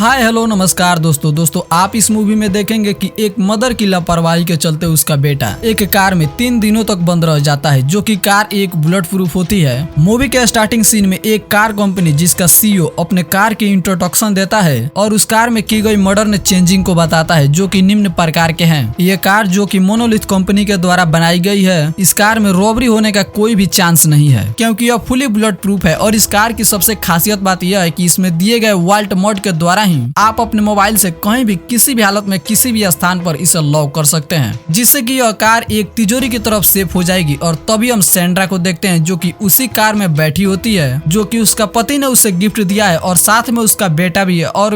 Hi hello नमस्कार दोस्तों आप इस मूवी में देखेंगे कि एक मदर की लापरवाही के चलते उसका बेटा एक कार में 3 दिनों तक बंद रह जाता है, जो कि कार एक बुलेट प्रूफ होती है। मूवी के स्टार्टिंग सीन में एक कार कंपनी जिसका सीईओ अपने कार की इंट्रोडक्शन देता है और उस कार में की गई मॉडर्न चेंजिंग को बताता है, जो कि निम्न प्रकार के हैं। ये कार जो कि मोनोलिथ कंपनी के द्वारा बनाई गई है, इस कार में रॉबरी होने का कोई भी चांस नहीं है, क्योंकि यह फुली बुलेट प्रूफ है। और इस कार की सबसे खासियत बात यह है कि इसमें दिए गए वॉल्ट मोड के द्वारा आप अपने मोबाइल से कहीं भी किसी भी हालत में किसी भी स्थान पर इसे लॉक कर सकते हैं, जिससे कि यह कार एक तिजोरी की तरफ सेफ हो जाएगी। और तभी हम सैंड्रा को देखते हैं, जो कि उसी कार में बैठी होती है, जो कि उसका पति ने उसे गिफ्ट दिया है और साथ में उसका बेटा भी है। और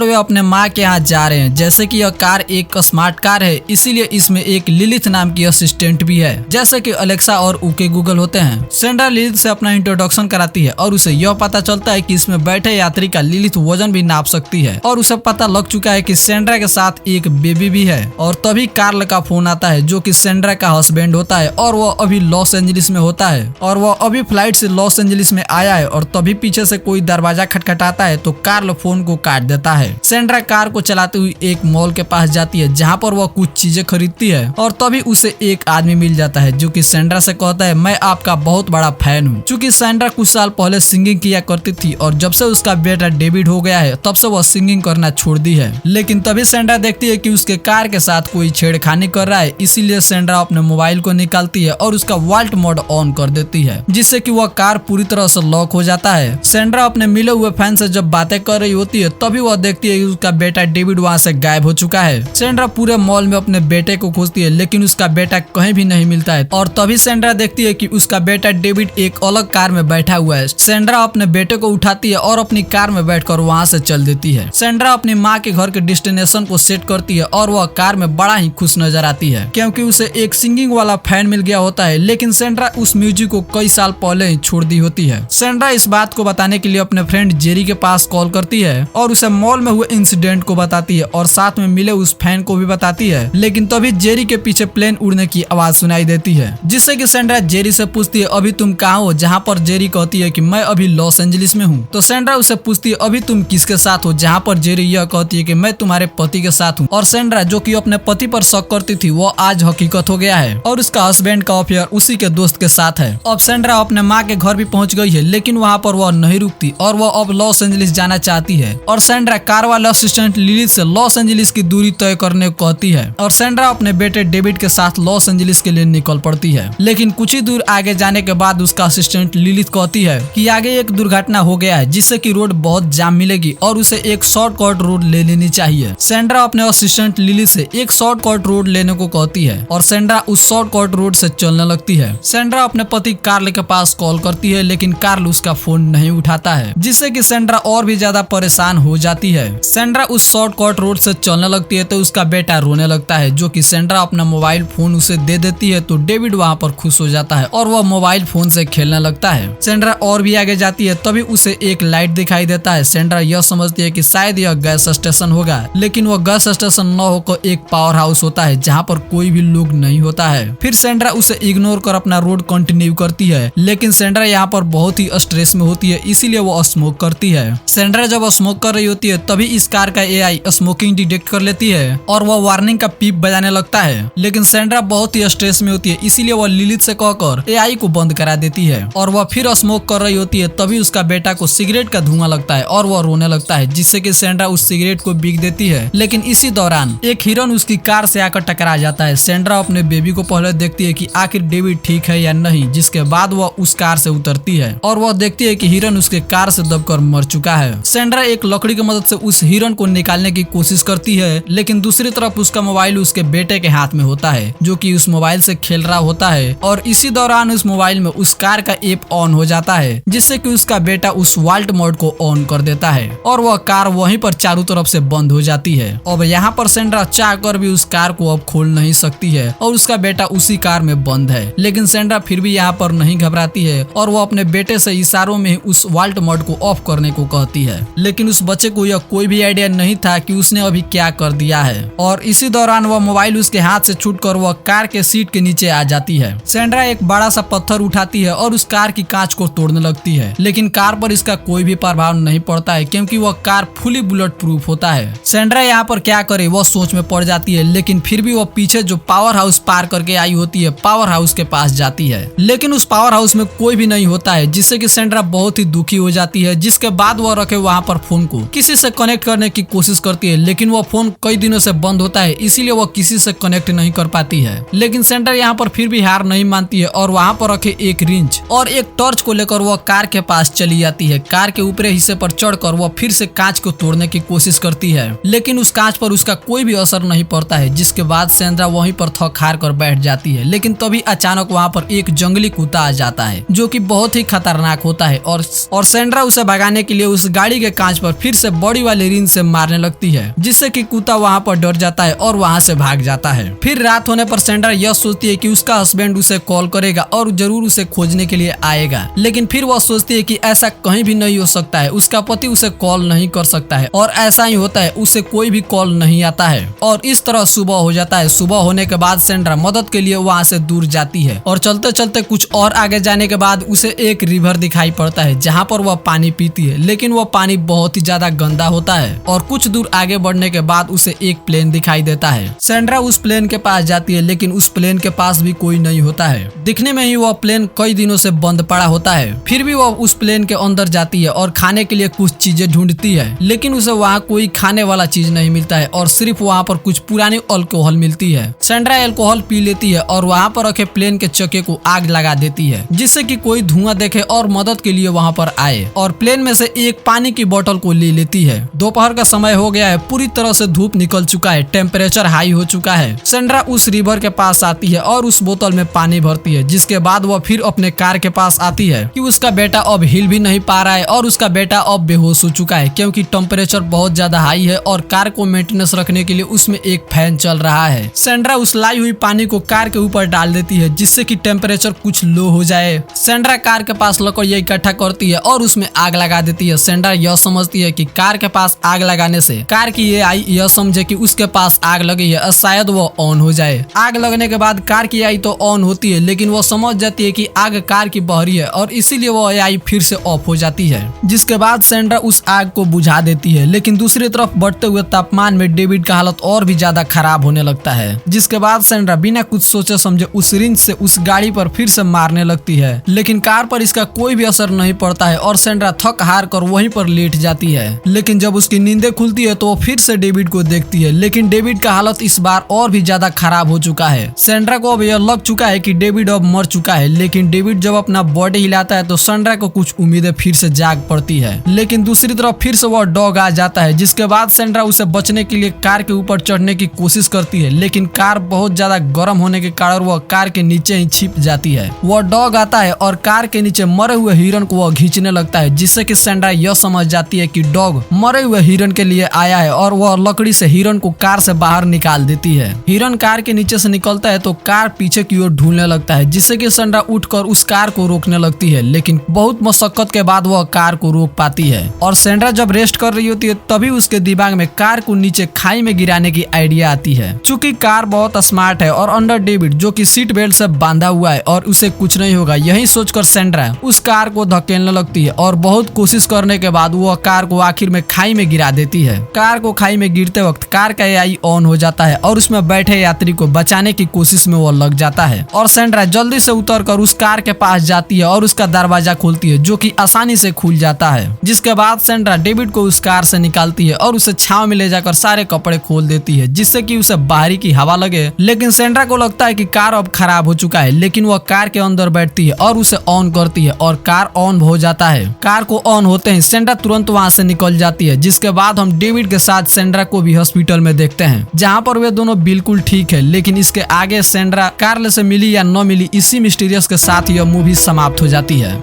वे अपने माँ के यहाँ जा रहे हैं। जैसे कि यह कार एक स्मार्ट कार है, इसीलिए इसमें एक लिलिथ नाम की असिस्टेंट भी है, जैसे कि अलेक्सा और ओके गूगल होते हैं। सैंड्रा लिलिथ से अपना इंट्रोडक्शन कराती है और उसे यह पता चलता है कि इसमें बैठे यात्री का लिलिथ वजन भी नाप सकती है। और उसे पता लग चुका है कि सैंड्रा के साथ एक बेबी भी है। और तभी कार्ल का फोन आता है, जो कि सैंड्रा का हस्बैंड होता है, और वह अभी लॉस एंजलिस में होता है और वह अभी फ्लाइट से लॉस एंजलिस में आया है। और तभी पीछे से कोई दरवाजा खटखटाता है, तो कार्ल फोन को काट देता है। सैंड्रा कार को चलाते हुए एक मॉल के पास जाती है, जहाँ पर वह कुछ चीजें खरीदती है। और तभी उसे एक आदमी मिल जाता है, जो कि सैंड्रा से कहता है, मैं आपका बहुत बड़ा फैन हूँ। चूँकि सैंड्रा कुछ साल पहले सिंगिंग किया करती थी और जब से उसका बेटा डेविड हो गया है, तब से वह सिंगिंग करना छोड़ दी है। लेकिन तभी सैंड्रा देखती है कि उसके कार के साथ कोई छेड़खानी कर रहा है, इसीलिए सैंड्रा अपने मोबाइल को निकालती है और उसका वॉल्ट मोड ऑन कर देती है, जिससे कि वह कार पूरी तरह से लॉक हो जाता है। सैंड्रा अपने मिले हुए फैन से जब बातें कर रही होती है, तभी वह देखती है कि उसका बेटा डेविड वहाँ से गायब हो चुका है। सैंड्रा पूरे मॉल में अपने बेटे को खोजती है, लेकिन उसका बेटा कहीं भी नहीं मिलता है। और तभी सैंड्रा देखती है कि उसका बेटा डेविड एक अलग कार में बैठा हुआ है। सैंड्रा अपने बेटे को उठाती है और अपनी कार में बैठकर वहाँ से चल देती है। सैंड्रा अपनी माँ के घर के डेस्टिनेशन को सेट करती है और वह कार में बड़ा ही खुश नजर आती है, क्योंकि उसे एक सिंगिंग वाला फैन मिल गया होता है। लेकिन सैंड्रा उस म्यूजिक को कई साल पहले ही छोड़ दी होती है। सैंड्रा इस बात को बताने के लिए अपने फ्रेंड जेरी के पास कॉल करती है और उसे मॉल में हुए इंसिडेंट को बताती है और साथ में मिले उस फैन को भी बताती है। लेकिन तभी जेरी के पीछे प्लेन उड़ने की आवाज सुनाई देती है, जिससे कि सैंड्रा जेरी से पूछती है, अभी तुम कहाँ हो? जहाँ पर जेरी कहती है कि मैं अभी लॉस एंजलिस में हूँ। तो सैंड्रा उसे पूछती है, अभी तुम किसके साथ हो? जहाँ पर जेरी यह कहती है कि मैं तुम्हारे पति के साथ हूँ। और सैंड्रा, जो कि अपने पति पर शक करती थी, वो आज हकीकत हो गया है और उसका हस्बैंड का अफेयर उसी के दोस्त के साथ है। अब सैंड्रा अपने माँ के घर भी पहुंच गई है, लेकिन वहाँ पर वह नहीं रुकती और वह अब लॉस एंजलिस जाना चाहती है। और सैंड्रा कार वाले असिस्टेंट लिलिथ से लॉस एंजलिस की दूरी तय करने को कहती है और सैंड्रा अपने बेटे डेविड के साथ लॉस एंजलिस के लिए निकल पड़ती है। लेकिन कुछ ही दूर आगे जाने के बाद उसका असिस्टेंट लिलिथ कहती है कि आगे एक दुर्घटना हो गया है, जिससे कि रोड बहुत जाम मिलेगी और उसे एक शॉर्टकट रोड ले लेनी चाहिए। सैंड्रा अपने असिस्टेंट लिली से एक शॉर्टकट रोड लेने को कहती है और सैंड्रा उस शॉर्टकट रोड से चलने लगती है। सैंड्रा अपने पति कार्ल के पास कॉल करती है, लेकिन कार्ल उसका फोन नहीं उठाता है, जिससे कि सैंड्रा और भी ज्यादा परेशान हो जाती है। सैंड्रा उस शॉर्टकट रोड से चलने लगती है, तो उसका बेटा रोने लगता है, जो कि सैंड्रा अपना मोबाइल फोन उसे दे देती है। तो डेविड वहाँ पर खुश हो जाता है और वह मोबाइल फोन से खेलने लगता है। सैंड्रा और भी आगे जाती है, तभी उसे एक लाइट दिखाई देता है। सैंड्रा यह समझती है कि शायद यह गैस स्टेशन होगा, लेकिन वह गैस स्टेशन न होकर एक पावर हाउस होता है, जहाँ पर कोई भी लोग नहीं होता है। फिर सैंड्रा उसे इग्नोर कर अपना रोड कंटिन्यू करती है, लेकिन सैंड्रा यहाँ पर बहुत ही स्ट्रेस में होती है, इसीलिए वो स्मोक करती है। सैंड्रा जब स्मोक कर रही होती है, तभी इस कार का एआई स्मोकिंग डिटेक्ट कर लेती है और वह वार्निंग का पीप बजाने लगता है। लेकिन सैंड्रा बहुत ही स्ट्रेस में होती है, इसीलिए वह लिलिथ से कहकर एआई को बंद करा देती है और वह फिर स्मोक कर रही होती है। तभी उसका बेटा को सिगरेट का धुआं लगता है और वह रोने लगता है, जिससे कि सैंड्रा उस सिगरेट को बिक देती है। लेकिन इसी दौरान एक हिरन उसकी कार से आकर टकरा जाता है। सैंड्रा अपने बेबी को पहले देखती है कि आखिर डेविड ठीक है या नहीं, जिसके बाद वह उस कार से उतरती है और वह देखती है कि हिरन उसके कार से दबकर मर चुका है। सैंड्रा एक लकड़ी की मदद से उस हिरन को निकालने की कोशिश करती है, लेकिन दूसरी तरफ उसका मोबाइल उसके बेटे के हाथ में होता है, जो कि उस मोबाइल से खेल रहा होता है। और इसी दौरान उस मोबाइल में उस कार का ऐप ऑन हो जाता है, जिससे कि उसका बेटा उस वॉल्ट मोड को ऑन कर देता है और वह कार वहीं पर चारों तरफ से बंद हो जाती है। अब यहाँ पर सैंड्रा चाहकर भी उस कार को अब खोल नहीं सकती है और उसका बेटा उसी कार में बंद है। लेकिन सैंड्रा फिर भी यहाँ पर नहीं घबराती है और वो अपने बेटे से इशारों में उस वॉल्ट मोड को ऑफ करने को कहती है। लेकिन उस बच्चे को यह कोई भी आइडिया नहीं था कि उसने अभी क्या कर दिया है। और इसी दौरान वह मोबाइल उसके हाथ से छूटकर वह कार के सीट के नीचे आ जाती है। सैंड्रा एक बड़ा सा पत्थर उठाती है और उस कार की कांच को तोड़ने लगती है, लेकिन कार पर इसका कोई भी प्रभाव नहीं पड़ता है, क्योंकि वह वह कार फुली बुलेट प्रूफ होता है। सेंड्रा यहाँ पर क्या करे वह सोच में पड़ जाती है, लेकिन फिर भी वह पीछे जो पावर हाउस पार करके आई होती है पावर हाउस के पास जाती है, लेकिन उस पावर हाउस में कोई भी नहीं होता है, जिससे कि सेंड्रा बहुत ही दुखी हो जाती है। जिसके बाद वह रखे वहाँ पर फोन को किसी से कनेक्ट करने की कोशिश करती है, लेकिन वह फोन कई दिनों से बंद होता है, इसीलिए वह किसी से कनेक्ट नहीं कर पाती है। लेकिन सेंड्रा यहाँ पर फिर भी हार नहीं मानती है और वहाँ पर रखे एक रिंच और एक टॉर्च को लेकर वह कार के पास चली जाती है। कार के ऊपरी हिस्से पर चढ़कर वह फिर से कांच को तोड़ने की कोशिश करती है, लेकिन उस कांच पर उसका कोई भी असर नहीं पड़ता है। जिसके बाद सेंड्रा वहीं पर थक हार कर बैठ जाती है, लेकिन तभी अचानक वहाँ पर एक जंगली कुत्ता आ जाता है जो कि बहुत ही खतरनाक होता है और सेंड्रा उसे भगाने के लिए उस गाड़ी के कांच पर फिर से बड़ी वाली रिंच से मारने लगती है, जिससे कि कुत्ता वहाँ पर डर जाता है और वहाँ से भाग जाता है। फिर रात होने पर सेंड्रा यह सोचती है कि उसका हस्बैंड उसे कॉल करेगा और जरूर उसे खोजने के लिए आएगा, लेकिन फिर वह सोचती है कि ऐसा कहीं भी नहीं हो सकता है, उसका पति उसे कॉल नहीं कर सकता है और ऐसा ही होता है, उसे कोई भी कॉल नहीं आता है और इस तरह सुबह हो जाता है। सुबह होने के बाद सेंड्रा मदद के लिए वहाँ से दूर जाती है और चलते चलते कुछ और आगे जाने के बाद उसे एक रिवर दिखाई पड़ता है जहाँ पर वह पानी पीती है, लेकिन वह पानी बहुत ही ज्यादा गंदा होता है और कुछ दूर आगे बढ़ने के बाद उसे एक प्लेन दिखाई देता है। सेंड्रा उस प्लेन के पास जाती है, लेकिन उस प्लेन के पास भी कोई नहीं होता है। दिखने में ही वह प्लेन कई दिनों से बंद पड़ा होता है। फिर भी वह उस प्लेन के अंदर जाती है और खाने के लिए कुछ चीजें ढूंढती है, लेकिन उसे वहाँ कोई खाने वाला चीज नहीं मिलता है और सिर्फ वहाँ पर कुछ पुरानी अल्कोहल मिलती है। सेंड्रा अल्कोहल पी लेती है और वहाँ पर रखे प्लेन के चक्के को आग लगा देती है, जिससे कि कोई धुआं देखे और मदद के लिए वहाँ पर आए और प्लेन में से एक पानी की बोतल को ले लेती है। दोपहर का समय हो गया है, पूरी तरह से धूप निकल चुका है, टेम्परेचर हाई हो चुका है। सेंड्रा उस रिवर के पास आती है और उस बोतल में पानी भरती है, जिसके बाद वह फिर अपने कार के पास आती है कि उसका बेटा अब हिल भी नहीं पा रहा है और उसका बेटा अब बेहोश हो चुका है, क्योंकि टेम्परेचर बहुत ज्यादा हाई है और कार को मेंटेनेंस रखने के लिए उसमें एक फैन चल रहा है। सेंड्रा उस लाई हुई पानी को कार के ऊपर डाल देती है, जिससे कि टेम्परेचर कुछ लो हो जाए। सेंड्रा कार के पास लकड़ियाँ इकट्ठा करती है और उसमें आग लगा देती है। सेंड्रा यह समझती है कि कार के पास आग लगाने से कार की एआई यह समझे कि उसके पास आग लगी है, शायद वो ऑन हो जाए। आग लगने के बाद कार की एआई तो ऑन होती है, लेकिन वो समझ जाती है कि आग कार की बहरी है और इसीलिए वो एआई फिर से ऑफ हो जाती है। जिसके बाद सेंड्रा उस आग को बुझा देती है, लेकिन दूसरी तरफ बढ़ते हुए तापमान में डेविड का हालत और भी ज्यादा खराब होने लगता है। जिसके बाद सेंड्रा बिना कुछ सोचे समझे उस रिंच से उस गाड़ी पर फिर से मारने लगती है, लेकिन कार पर इसका कोई भी असर नहीं पड़ता है और सेंड्रा थक हार कर वहीं पर लेट जाती है। लेकिन जब उसकी नींदें खुलती है तो वो फिर से डेविड को देखती है, लेकिन डेविड का हालत इस बार और भी ज्यादा खराब हो चुका है। सेंड्रा को अब यह लग चुका है कि डेविड अब मर चुका है, लेकिन डेविड जब अपना बॉडी हिलाता है तो सेंड्रा को कुछ उम्मीदें फिर से जाग पड़ती है। लेकिन दूसरी तरफ फिर से वह डॉग आ जाता है, जिसके बाद सेंड्रा उसे बचने के लिए कार के ऊपर चढ़ने की कोशिश करती है, लेकिन कार बहुत ज्यादा गर्म होने के कारण वह कार के नीचे ही छिप जाती है। वह डॉग आता है और कार के नीचे मरे हुए हिरन को वह खींचने लगता है, जिससे कि सेंड्रा यह समझ जाती है कि डॉग मरे हुए हिरन के लिए आया है और वह लकड़ी से हिरन को कार से बाहर निकाल देती है। हिरन कार के नीचे से निकलता है तो कार पीछे की ओर ढूंढने लगता है, जिससे कि सेंड्रा उठकर उस कार को रोकने लगती है, लेकिन बहुत मशक्कत के बाद वह कार को रोक पाती है। और सेंड्रा जब रेस्ट कर रही होती है तभी उसके दिमाग में कार को नीचे खाई में गिराने की आइडिया आती है। चूंकि कार बहुत स्मार्ट है और अंडर डेविड जो कि सीट बेल्ट से बांधा हुआ है और उसे कुछ नहीं होगा, यही सोचकर सेंड्रा उस कार को धकेलने लगती है और बहुत कोशिश करने के बाद वह कार को आखिर में खाई में गिरा देती है। कार को खाई में गिरते वक्त कार का एआई ऑन हो जाता है और उसमें बैठे यात्री को बचाने की कोशिश में वो लग जाता है और सेंड्रा जल्दी से उतरकर उस कार के पास जाती है और उसका दरवाजा खोलती है, जो कि आसानी से खुल जाता है। जिसके बाद सेंड्रा डेविड को उस कार से निकालती है और उसे छांव में ले जाकर सारे कपड़े खोल देती है, जिससे कि उसे बाहरी की हवा लगे। लेकिन सेंड्रा को लगता है कि कार अब खराब हो चुका है, लेकिन वह कार के अंदर बैठती है और उसे ऑन करती है और कार ऑन हो जाता है। कार को ऑन होते ही सेंड्रा तुरंत वहां से निकल जाती है। जिसके बाद हम डेविड के साथ सेंड्रा को भी हॉस्पिटल में देखते हैं, जहां पर वे दोनों बिल्कुल ठीक है। लेकिन इसके आगे सेंड्रा कार्ल से मिली या न मिली, इसी मिस्टीरियस के साथ यह मूवी समाप्त हो जाती है।